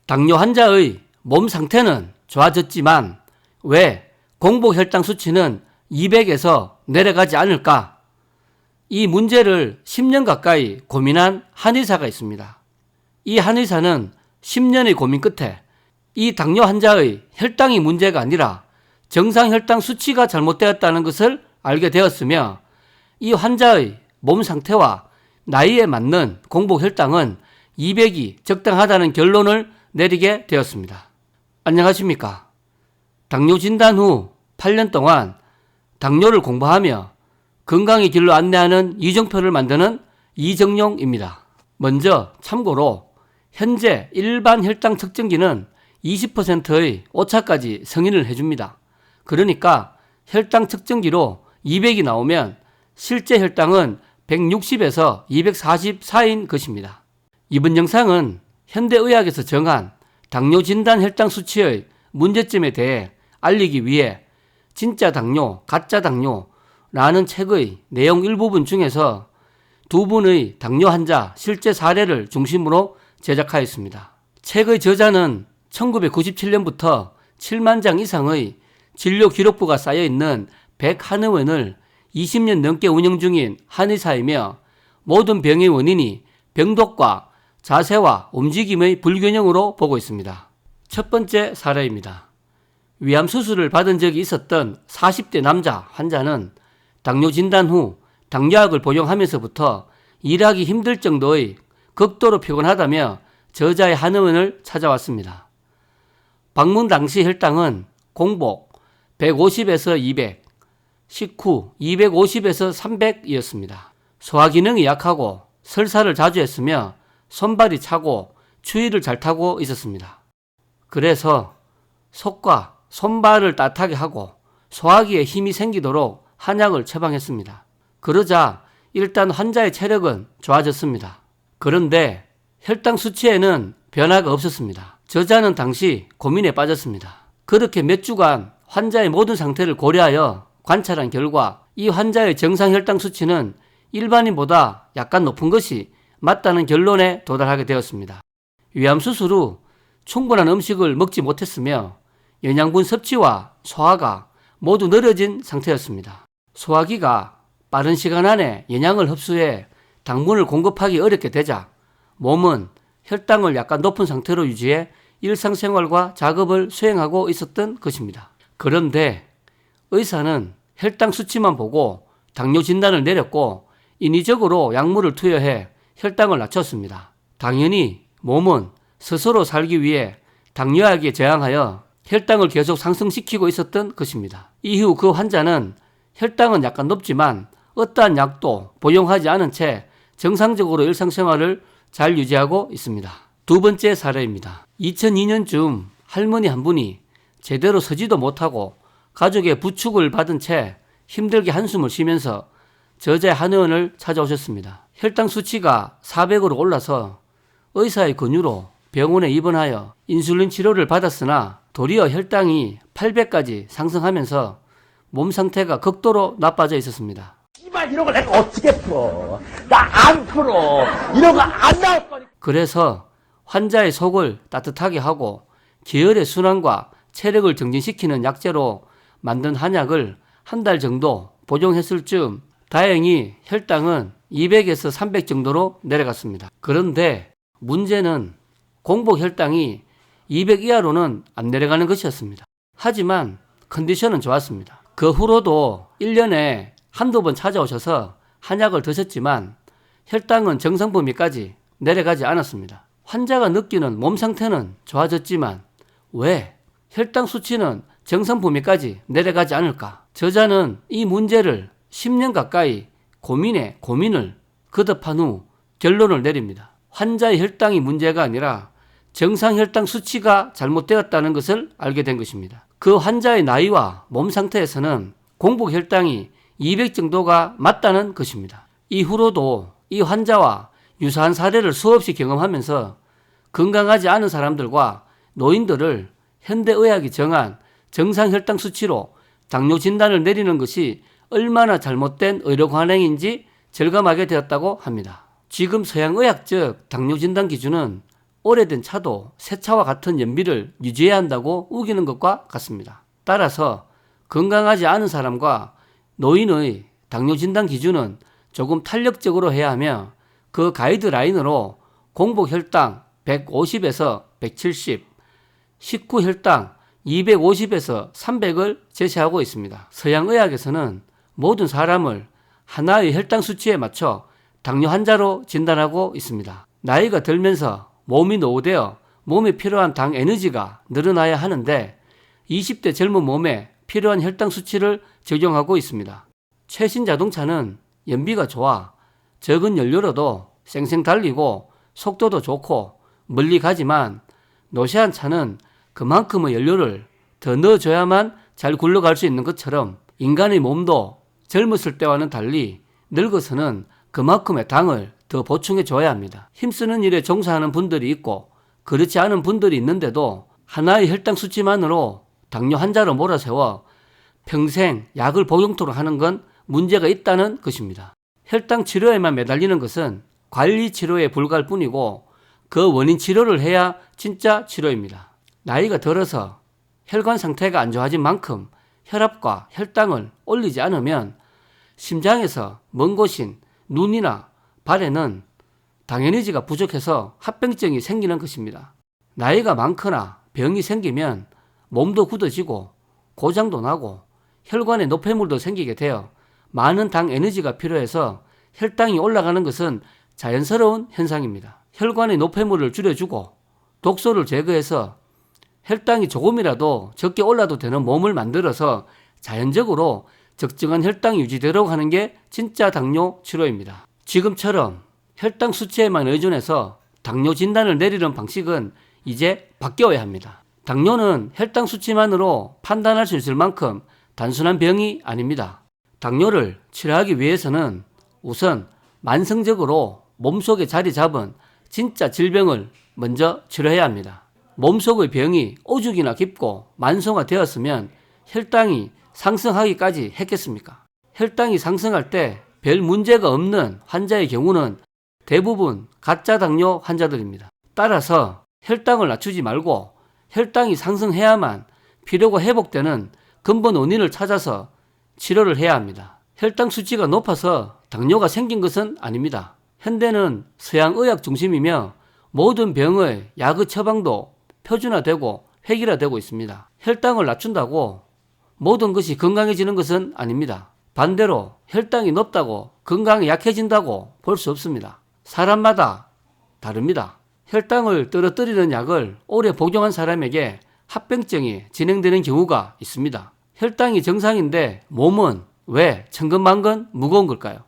당뇨 환자의 몸 상태는 좋아졌지만 왜 공복 혈당 수치는 200에서 내려가지 않을까? 이 문제를 10년 가까이 고민한 한의사가 있습니다. 이 한의사는 10년의 고민 끝에 이 당뇨 환자의 혈당이 문제가 아니라 정상 혈당 수치가 잘못되었다는 것을 알게 되었으며 이 환자의 몸 상태와 나이에 맞는 공복 혈당은 200이 적당하다는 결론을 내리게 되었습니다. 안녕하십니까? 당뇨 진단 후 8년 동안 당뇨를 공부하며 건강의 길로 안내하는 이정표를 만드는 이정용입니다. 먼저 참고로 현재 일반 혈당 측정기는 20%의 오차까지 승인을 해줍니다. 그러니까 혈당 측정기로 200이 나오면 실제 혈당은 160에서 240 사이인 것입니다. 이번 영상은 현대의학에서 정한 당뇨 진단 혈당 수치의 문제점에 대해 알리기 위해 진짜 당뇨, 가짜 당뇨라는 책의 내용 일부분 중에서 두 분의 당뇨 환자 실제 사례를 중심으로 제작하였습니다. 책의 저자는 1997년부터 7만 장 이상의 진료 기록부가 쌓여있는 백한의원을 20년 넘게 운영 중인 한의사이며 모든 병의 원인이 병독과 자세와 움직임의 불균형으로 보고 있습니다. 첫 번째 사례입니다. 위암 수술을 받은 적이 있었던 40대 남자 환자는 당뇨 진단 후 당뇨약을 복용하면서부터 일하기 힘들 정도의 극도로 피곤하다며 저자의 한의원을 찾아왔습니다. 방문 당시 혈당은 공복 150에서 200, 식후 250에서 300이었습니다. 소화기능이 약하고 설사를 자주 했으며 손발이 차고 추위를 잘 타고 있었습니다. 그래서 속과 손발을 따뜻하게 하고 소화기에 힘이 생기도록 한약을 처방했습니다. 그러자 일단 환자의 체력은 좋아졌습니다. 그런데 혈당 수치에는 변화가 없었습니다. 저자는 당시 고민에 빠졌습니다. 그렇게 몇 주간 환자의 모든 상태를 고려하여 관찰한 결과 이 환자의 정상 혈당 수치는 일반인보다 약간 높은 것이 맞다는 결론에 도달하게 되었습니다. 위암 수술 후 충분한 음식을 먹지 못했으며 영양분 섭취와 소화가 모두 느려진 상태였습니다. 소화기가 빠른 시간 안에 영양을 흡수해 당분을 공급하기 어렵게 되자 몸은 혈당을 약간 높은 상태로 유지해 일상생활과 작업을 수행하고 있었던 것입니다. 그런데 의사는 혈당 수치만 보고 당뇨 진단을 내렸고 인위적으로 약물을 투여해 혈당을 낮췄습니다. 당연히 몸은 스스로 살기 위해 당뇨약에 저항하여 혈당을 계속 상승시키고 있었던 것입니다. 이후 그 환자는 혈당은 약간 높지만 어떠한 약도 복용하지 않은 채 정상적으로 일상생활을 잘 유지하고 있습니다. 두 번째 사례입니다. 2002년쯤 할머니 한 분이 제대로 서지도 못하고 가족의 부축을 받은 채 힘들게 한숨을 쉬면서 저자의 한의원을 찾아오셨습니다. 혈당 수치가 400으로 올라서 의사의 권유로 병원에 입원하여 인슐린 치료를 받았으나 도리어 혈당이 800까지 상승하면서 몸 상태가 극도로 나빠져 있었습니다. 이발 이런 걸 내가 어떻게 풀어? 나 안 풀어. 이런 거 안 나올 거니까. 그래서 환자의 속을 따뜻하게 하고 계열의 순환과 체력을 정진시키는 약재로 만든 한약을 한 달 정도 복용했을 즈음 다행히 혈당은 200에서 300 정도로 내려갔습니다. 그런데 문제는 공복 혈당이 200 이하로는 안 내려가는 것이었습니다. 하지만 컨디션은 좋았습니다. 그 후로도 1년에 한두 번 찾아오셔서 한약을 드셨지만 혈당은 정상 범위까지 내려가지 않았습니다. 환자가 느끼는 몸 상태는 좋아졌지만 왜 혈당 수치는 정상 범위까지 내려가지 않을까? 저자는 이 문제를 10년 가까이 고민을 거듭한 후 결론을 내립니다. 환자의 혈당이 문제가 아니라 정상 혈당 수치가 잘못되었다는 것을 알게 된 것입니다. 그 환자의 나이와 몸 상태에서는 공복 혈당이 200 정도가 맞다는 것입니다. 이후로도 이 환자와 유사한 사례를 수없이 경험하면서 건강하지 않은 사람들과 노인들을 현대의학이 정한 정상 혈당 수치로 당뇨 진단을 내리는 것이 얼마나 잘못된 의료 관행인지 절감하게 되었다고 합니다. 지금 서양의학적 당뇨 진단 기준은 오래된 차도 새 차와 같은 연비를 유지해야 한다고 우기는 것과 같습니다. 따라서 건강하지 않은 사람과 노인의 당뇨 진단 기준은 조금 탄력적으로 해야 하며 그 가이드라인으로 공복 혈당 150에서 170, 식후 혈당 250에서 300을 제시하고 있습니다. 서양의학에서는 모든 사람을 하나의 혈당 수치에 맞춰 당뇨 환자로 진단하고 있습니다. 나이가 들면서 몸이 노후되어 몸에 필요한 당 에너지가 늘어나야 하는데 20대 젊은 몸에 필요한 혈당 수치를 적용하고 있습니다. 최신 자동차는 연비가 좋아 적은 연료로도 쌩쌩 달리고 속도도 좋고 멀리 가지만 노쇠한 차는 그만큼의 연료를 더 넣어줘야만 잘 굴러갈 수 있는 것처럼 인간의 몸도 젊었을 때와는 달리 늙어서는 그만큼의 당을 더 보충해 줘야 합니다. 힘쓰는 일에 종사하는 분들이 있고 그렇지 않은 분들이 있는데도 하나의 혈당 수치만으로 당뇨 환자로 몰아세워 평생 약을 복용토록 하는 건 문제가 있다는 것입니다. 혈당 치료에만 매달리는 것은 관리 치료에 불과할 뿐이고 그 원인 치료를 해야 진짜 치료입니다. 나이가 들어서 혈관 상태가 안 좋아진 만큼 혈압과 혈당을 올리지 않으면 심장에서 먼 곳인 눈이나 발에는 당 에너지가 부족해서 합병증이 생기는 것입니다. 나이가 많거나 병이 생기면 몸도 굳어지고 고장도 나고 혈관에 노폐물도 생기게 되어 많은 당 에너지가 필요해서 혈당이 올라가는 것은 자연스러운 현상입니다. 혈관의 노폐물을 줄여주고 독소를 제거해서 혈당이 조금이라도 적게 올라도 되는 몸을 만들어서 자연적으로 적정한 혈당이 유지되도록 하는 게 진짜 당뇨 치료입니다. 지금처럼 혈당 수치에만 의존해서 당뇨 진단을 내리는 방식은 이제 바뀌어야 합니다. 당뇨는 혈당 수치만으로 판단할 수 있을 만큼 단순한 병이 아닙니다. 당뇨를 치료하기 위해서는 우선 만성적으로 몸속에 자리 잡은 진짜 질병을 먼저 치료해야 합니다. 몸속의 병이 오죽이나 깊고 만성화되었으면 혈당이 상승하기까지 했겠습니까? 혈당이 상승할 때 별 문제가 없는 환자의 경우는 대부분 가짜 당뇨 환자들입니다. 따라서 혈당을 낮추지 말고 혈당이 상승해야만 피로가 회복되는 근본 원인을 찾아서 치료를 해야 합니다. 혈당 수치가 높아서 당뇨가 생긴 것은 아닙니다. 현대는 서양 의학 중심이며 모든 병의 약의 처방도 표준화되고 획일화되고 있습니다. 혈당을 낮춘다고 모든 것이 건강해지는 것은 아닙니다. 반대로 혈당이 높다고 건강이 약해진다고 볼 수 없습니다. 사람마다 다릅니다. 혈당을 떨어뜨리는 약을 오래 복용한 사람에게 합병증이 진행되는 경우가 있습니다. 혈당이 정상인데 몸은 왜 천근만근 무거운 걸까요?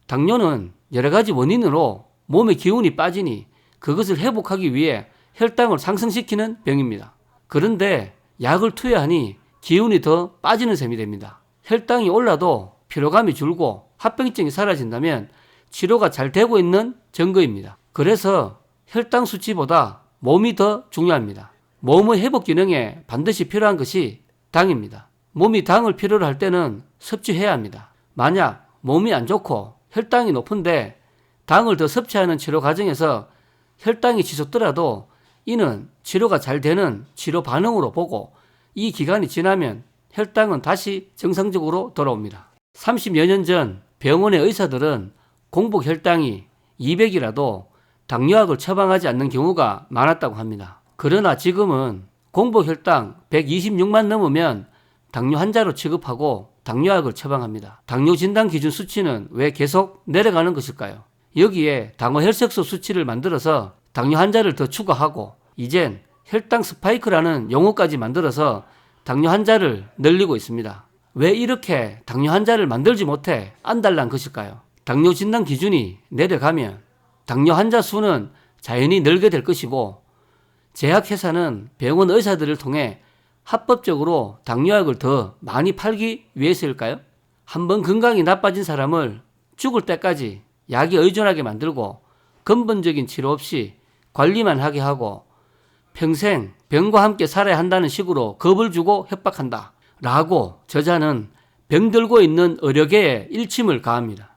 당뇨는 여러 가지 원인으로 몸의 기운이 빠지니 그것을 회복하기 위해 혈당을 상승시키는 병입니다. 그런데 약을 투여하니 기운이 더 빠지는 셈이 됩니다. 혈당이 올라도 피로감이 줄고 합병증이 사라진다면 치료가 잘 되고 있는 증거입니다. 그래서 혈당 수치보다 몸이 더 중요합니다. 몸의 회복 기능에 반드시 필요한 것이 당입니다. 몸이 당을 필요로 할 때는 섭취해야 합니다. 만약 몸이 안 좋고 혈당이 높은데 당을 더 섭취하는 치료 과정에서 혈당이 치솟더라도 이는 치료가 잘 되는 치료 반응으로 보고 이 기간이 지나면 혈당은 다시 정상적으로 돌아옵니다. 30여 년 전 병원의 의사들은 공복 혈당이 200이라도 당뇨약을 처방하지 않는 경우가 많았다고 합니다. 그러나 지금은 공복 혈당 126만 넘으면 당뇨 환자로 취급하고 당뇨약을 처방합니다. 당뇨 진단 기준 수치는 왜 계속 내려가는 것일까요? 여기에 당화 혈색소 수치를 만들어서 당뇨 환자를 더 추가하고 이젠 혈당 스파이크라는 용어까지 만들어서 당뇨 환자를 늘리고 있습니다. 왜 이렇게 당뇨 환자를 만들지 못해 안달난 것일까요? 당뇨 진단 기준이 내려가면 당뇨 환자 수는 자연히 늘게 될 것이고 제약회사는 병원 의사들을 통해 합법적으로 당뇨약을 더 많이 팔기 위해서일까요? 한번 건강이 나빠진 사람을 죽을 때까지 약에 의존하게 만들고 근본적인 치료 없이 관리만 하게 하고 평생 병과 함께 살아야 한다는 식으로 겁을 주고 협박한다 라고 저자는 병들고 있는 의료계에 일침을 가합니다.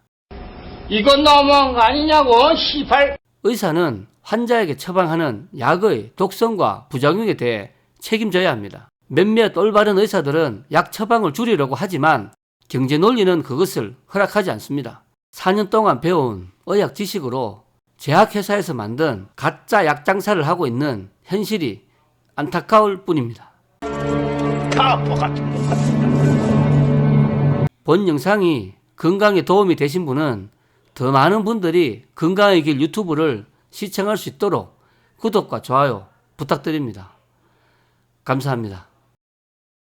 이건 너무한 거 아니냐고, 시발. 의사는 환자에게 처방하는 약의 독성과 부작용에 대해 책임져야 합니다. 몇몇 올바른 의사들은 약 처방을 줄이려고 하지만 경제 논리는 그것을 허락하지 않습니다. 4년 동안 배운 의학 지식으로 제약회사에서 만든 가짜 약 장사를 하고 있는 현실이 안타까울 뿐입니다. 가포 같은 것 같습니다. 본 영상이 건강에 도움이 되신 분은 더 많은 분들이 건강의 길 유튜브를 시청할 수 있도록 구독과 좋아요 부탁드립니다. 감사합니다.